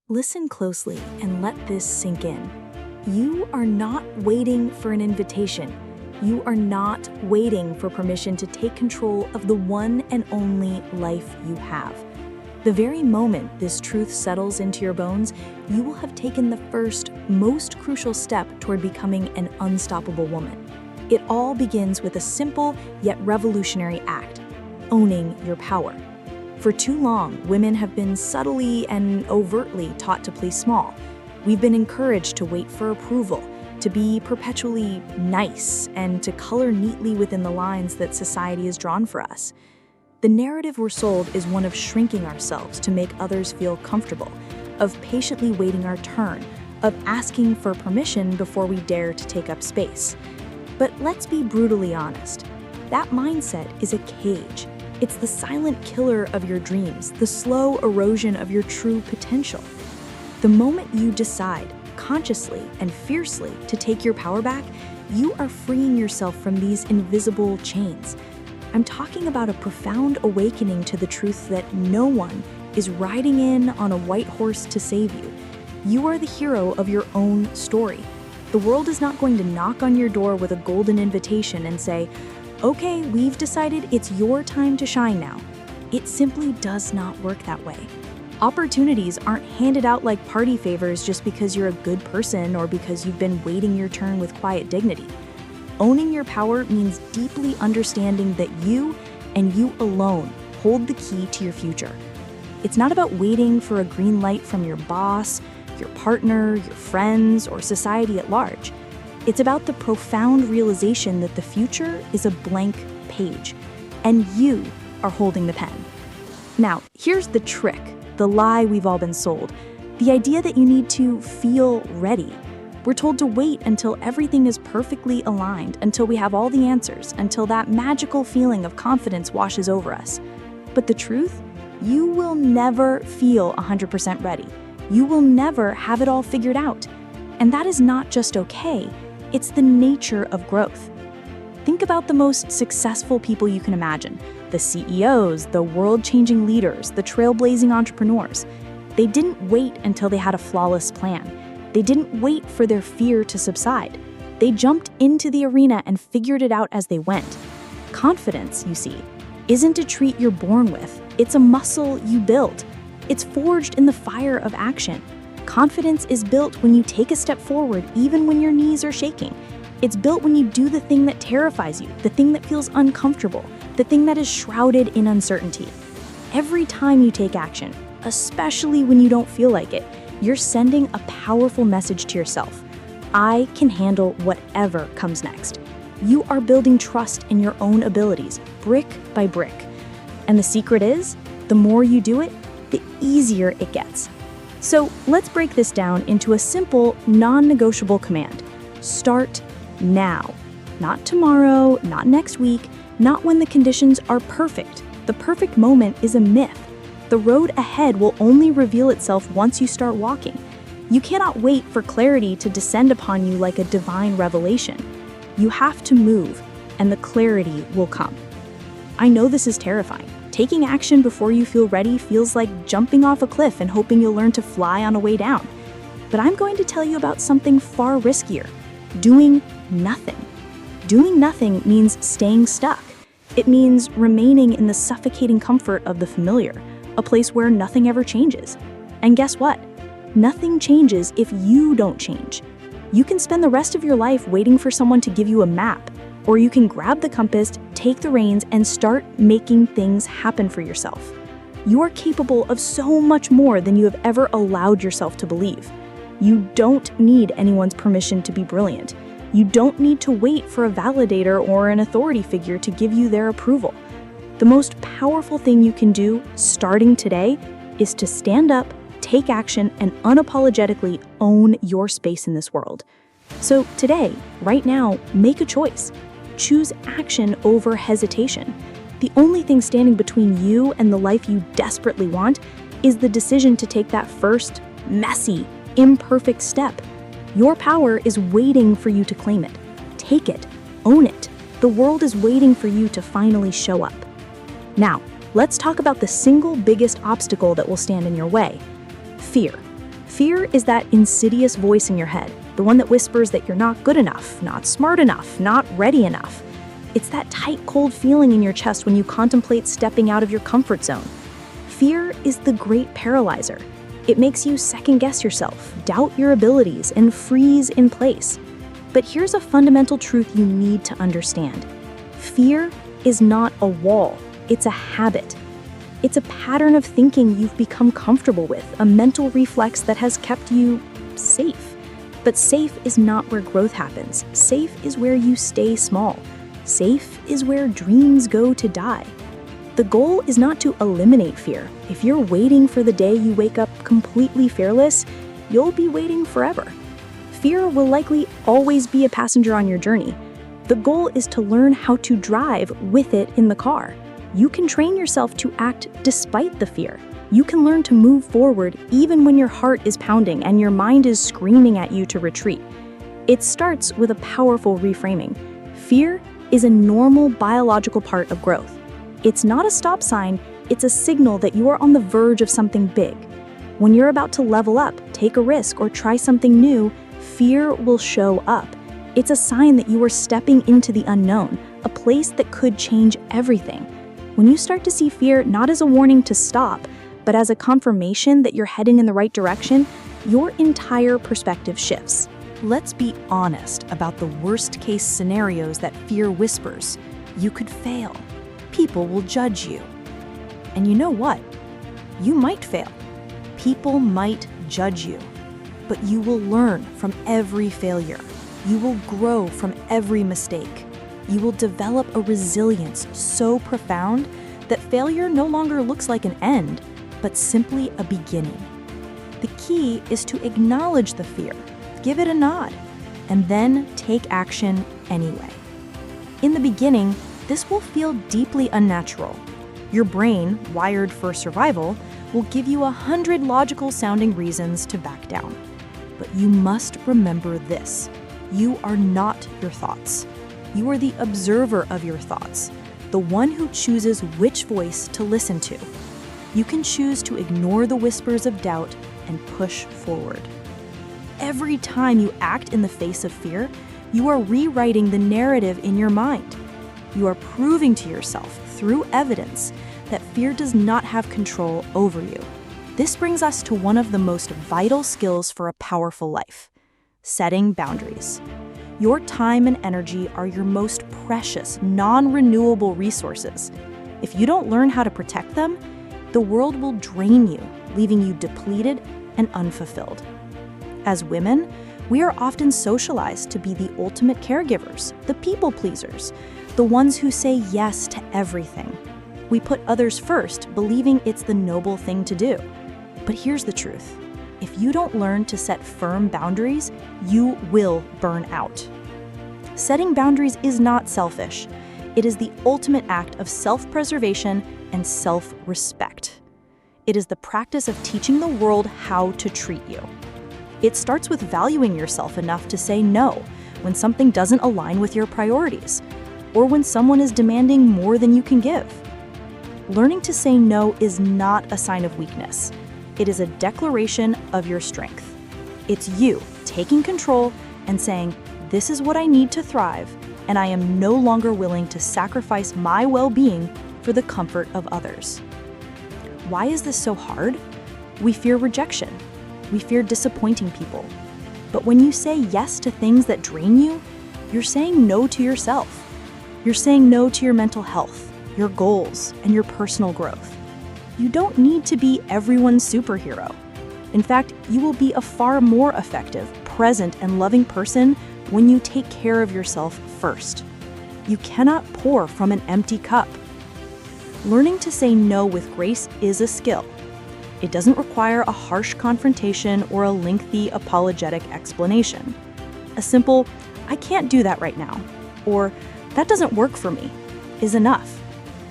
Listen closely and let this sink in. You are not waiting for an invitation. You are not waiting for permission to take control of the one and only life you have. The very moment this truth settles into your bones, you will have taken the first, most crucial step toward becoming an unstoppable woman. It all begins with a simple yet revolutionary act: owning your power. For too long, women have been subtly and overtly taught to play small. We've been encouraged to wait for approval, to be perpetually nice, and to color neatly within the lines that society has drawn for us. The narrative we're sold is one of shrinking ourselves to make others feel comfortable, of patiently waiting our turn, of asking for permission before we dare to take up space. But let's be brutally honest. That mindset is a cage. It's the silent killer of your dreams, the slow erosion of your true potential. The moment you decide, consciously and fiercely, to take your power back, you are freeing yourself from these invisible chains. I'm talking about a profound awakening to the truth that no one is riding in on a white horse to save you. You are the hero of your own story. The world is not going to knock on your door with a golden invitation and say, "Okay, we've decided it's your time to shine now." It simply does not work that way. Opportunities aren't handed out like party favors just because you're a good person or because you've been waiting your turn with quiet dignity. Owning your power means deeply understanding that you and you alone hold the key to your future. It's not about waiting for a green light from your boss, your partner, your friends, or society at large. It's about the profound realization that the future is a blank page, and you are holding the pen. Now, here's the trick, the lie we've all been sold, the idea that you need to feel ready. We're told to wait until everything is perfectly aligned, until we have all the answers, until that magical feeling of confidence washes over us. But the truth? You will never feel 100% ready. You will never have it all figured out. And that is not just okay. It's the nature of growth. Think about the most successful people you can imagine, the CEOs, the world-changing leaders, the trailblazing entrepreneurs. They didn't wait until they had a flawless plan. They didn't wait for their fear to subside. They jumped into the arena and figured it out as they went. Confidence, you see, isn't a trait you're born with. It's a muscle you build. It's forged in the fire of action. Confidence is built when you take a step forward even when your knees are shaking. It's built when you do the thing that terrifies you, the thing that feels uncomfortable, the thing that is shrouded in uncertainty. Every time you take action, especially when you don't feel like it, you're sending a powerful message to yourself. I can handle whatever comes next. You are building trust in your own abilities, brick by brick. And the secret is, the more you do it, the easier it gets. So let's break this down into a simple, non-negotiable command. Start now. Not tomorrow, not next week, not when the conditions are perfect. The perfect moment is a myth. The road ahead will only reveal itself once you start walking. You cannot wait for clarity to descend upon you like a divine revelation. You have to move, and the clarity will come. I know this is terrifying. Taking action before you feel ready feels like jumping off a cliff and hoping you'll learn to fly on a way down. But I'm going to tell you about something far riskier: doing nothing. Doing nothing means staying stuck. It means remaining in the suffocating comfort of the familiar, a place where nothing ever changes. And guess what? Nothing changes if you don't change. You can spend the rest of your life waiting for someone to give you a map, or you can grab the compass, take the reins, and start making things happen for yourself. You are capable of so much more than you have ever allowed yourself to believe. You don't need anyone's permission to be brilliant. You don't need to wait for a validator or an authority figure to give you their approval. The most powerful thing you can do, starting today, is to stand up, take action, and unapologetically own your space in this world. So today, right now, make a choice. Choose action over hesitation. The only thing standing between you and the life you desperately want is the decision to take that first, messy, imperfect step. Your power is waiting for you to claim it. Take it. Own it. The world is waiting for you to finally show up. Now, let's talk about the single biggest obstacle that will stand in your way: fear. Fear is that insidious voice in your head, the one that whispers that you're not good enough, not smart enough, not ready enough. It's that tight, cold feeling in your chest when you contemplate stepping out of your comfort zone. Fear is the great paralyzer. It makes you second-guess yourself, doubt your abilities, and freeze in place. But here's a fundamental truth you need to understand. Fear is not a wall, it's a habit. It's a pattern of thinking you've become comfortable with, a mental reflex that has kept you safe. But safe is not where growth happens. Safe is where you stay small. Safe is where dreams go to die. The goal is not to eliminate fear. If you're waiting for the day you wake up completely fearless, you'll be waiting forever. Fear will likely always be a passenger on your journey. The goal is to learn how to drive with it in the car. You can train yourself to act despite the fear. You can learn to move forward even when your heart is pounding and your mind is screaming at you to retreat. It starts with a powerful reframing. Fear is a normal biological part of growth. It's not a stop sign, it's a signal that you are on the verge of something big. When you're about to level up, take a risk, or try something new, fear will show up. It's a sign that you are stepping into the unknown, a place that could change everything. When you start to see fear not as a warning to stop, but as a confirmation that you're heading in the right direction, your entire perspective shifts. Let's be honest about the worst-case scenarios that fear whispers. You could fail. People will judge you. And you know what? You might fail. People might judge you. But you will learn from every failure. You will grow from every mistake. You will develop a resilience so profound that failure no longer looks like an end, but simply a beginning. The key is to acknowledge the fear, give it a nod, and then take action anyway. In the beginning, this will feel deeply unnatural. Your brain, wired for survival, will give you 100 logical-sounding reasons to back down. But you must remember this. You are not your thoughts. You are the observer of your thoughts, the one who chooses which voice to listen to. You can choose to ignore the whispers of doubt and push forward. Every time you act in the face of fear, you are rewriting the narrative in your mind. You are proving to yourself, through evidence, that fear does not have control over you. This brings us to one of the most vital skills for a powerful life: setting boundaries. Your time and energy are your most precious, non-renewable resources. If you don't learn how to protect them, the world will drain you, leaving you depleted and unfulfilled. As women, we are often socialized to be the ultimate caregivers, the people pleasers, the ones who say yes to everything. We put others first, believing it's the noble thing to do. But here's the truth. If you don't learn to set firm boundaries, you will burn out. Setting boundaries is not selfish. It is the ultimate act of self-preservation and self-respect. It is the practice of teaching the world how to treat you. It starts with valuing yourself enough to say no when something doesn't align with your priorities, or when someone is demanding more than you can give. Learning to say no is not a sign of weakness. It is a declaration of your strength. It's you taking control and saying, "This is what I need to thrive, and I am no longer willing to sacrifice my well-being for the comfort of others." Why is this so hard? We fear rejection. We fear disappointing people. But when you say yes to things that drain you, you're saying no to yourself. You're saying no to your mental health, your goals, and your personal growth. You don't need to be everyone's superhero. In fact, you will be a far more effective, present, and loving person when you take care of yourself first. You cannot pour from an empty cup. Learning to say no with grace is a skill. It doesn't require a harsh confrontation or a lengthy apologetic explanation. A simple, "I can't do that right now," or "that doesn't work for me," is enough.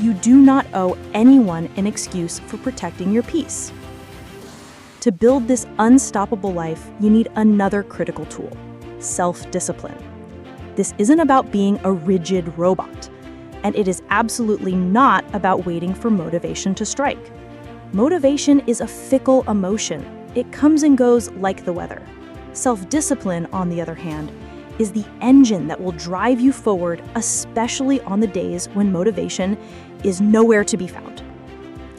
You do not owe anyone an excuse for protecting your peace. To build this unstoppable life, you need another critical tool: self-discipline. This isn't about being a rigid robot, and it is absolutely not about waiting for motivation to strike. Motivation is a fickle emotion. It comes and goes like the weather. Self-discipline, on the other hand, is the engine that will drive you forward, especially on the days when motivation is nowhere to be found.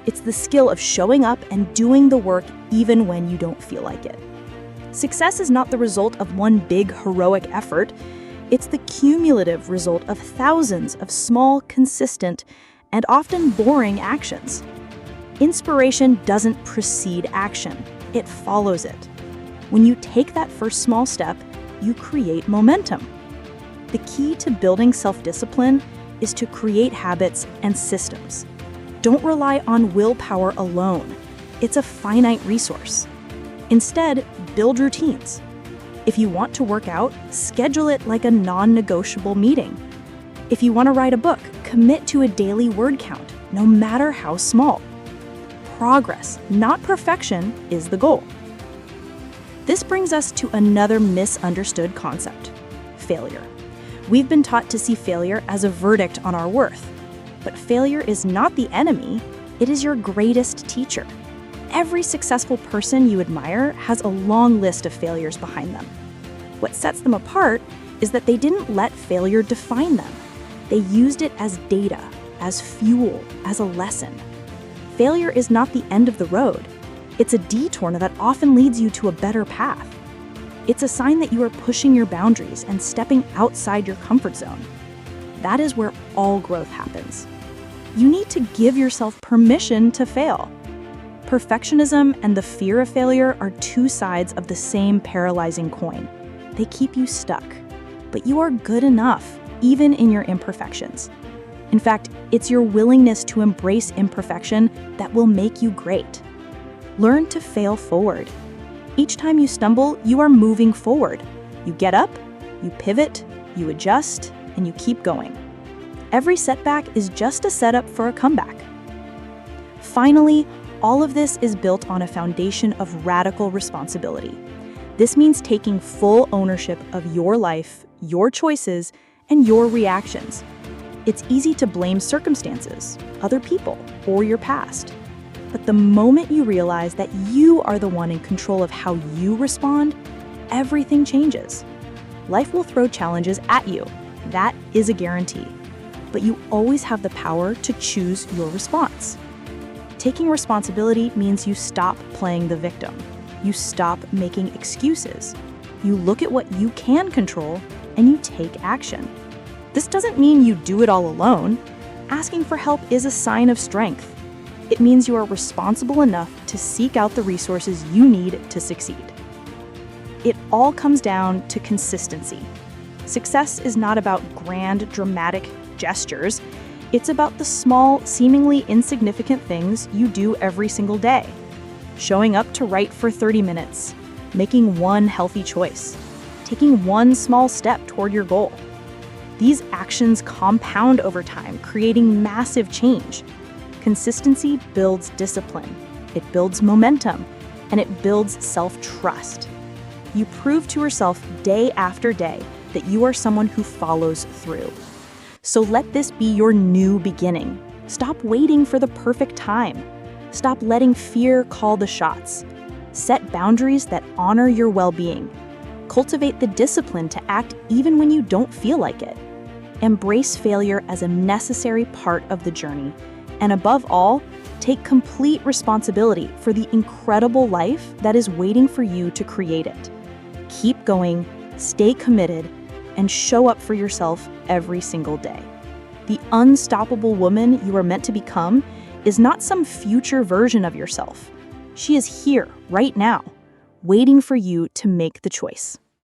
It's the skill of showing up and doing the work even when you don't feel like it. Success is not the result of one big heroic effort. It's the cumulative result of thousands of small, consistent, and often boring actions. Inspiration doesn't precede action, it follows it. When you take that first small step, you create momentum. The key to building self-discipline is to create habits and systems. Don't rely on willpower alone. It's a finite resource. Instead, build routines. If you want to work out, schedule it like a non-negotiable meeting. If you want to write a book, commit to a daily word count, no matter how small. Progress, not perfection, is the goal. This brings us to another misunderstood concept: failure. We've been taught to see failure as a verdict on our worth. But failure is not the enemy, it is your greatest teacher. Every successful person you admire has a long list of failures behind them. What sets them apart is that they didn't let failure define them. They used it as data, as fuel, as a lesson. Failure is not the end of the road. It's a detour that often leads you to a better path. It's a sign that you are pushing your boundaries and stepping outside your comfort zone. That is where all growth happens. You need to give yourself permission to fail. Perfectionism and the fear of failure are two sides of the same paralyzing coin. They keep you stuck, but you are good enough, even in your imperfections. In fact, it's your willingness to embrace imperfection that will make you great. Learn to fail forward. Each time you stumble, you are moving forward. You get up, you pivot, you adjust, and you keep going. Every setback is just a setup for a comeback. Finally, all of this is built on a foundation of radical responsibility. This means taking full ownership of your life, your choices, and your reactions. It's easy to blame circumstances, other people, or your past. But the moment you realize that you are the one in control of how you respond, everything changes. Life will throw challenges at you. That is a guarantee. But you always have the power to choose your response. Taking responsibility means you stop playing the victim. You stop making excuses. You look at what you can control and you take action. This doesn't mean you do it all alone. Asking for help is a sign of strength. It means you are responsible enough to seek out the resources you need to succeed. It all comes down to consistency. Success is not about grand, dramatic gestures. It's about the small, seemingly insignificant things you do every single day. Showing up to write for 30 minutes, making one healthy choice, taking one small step toward your goal. These actions compound over time, creating massive change. Consistency builds discipline, it builds momentum, and it builds self-trust. You prove to yourself day after day that you are someone who follows through. So let this be your new beginning. Stop waiting for the perfect time. Stop letting fear call the shots. Set boundaries that honor your well-being. Cultivate the discipline to act even when you don't feel like it. Embrace failure as a necessary part of the journey. And above all, take complete responsibility for the incredible life that is waiting for you to create it. Keep going, stay committed, and show up for yourself every single day. The unstoppable woman you are meant to become is not some future version of yourself. She is here, right now, waiting for you to make the choice.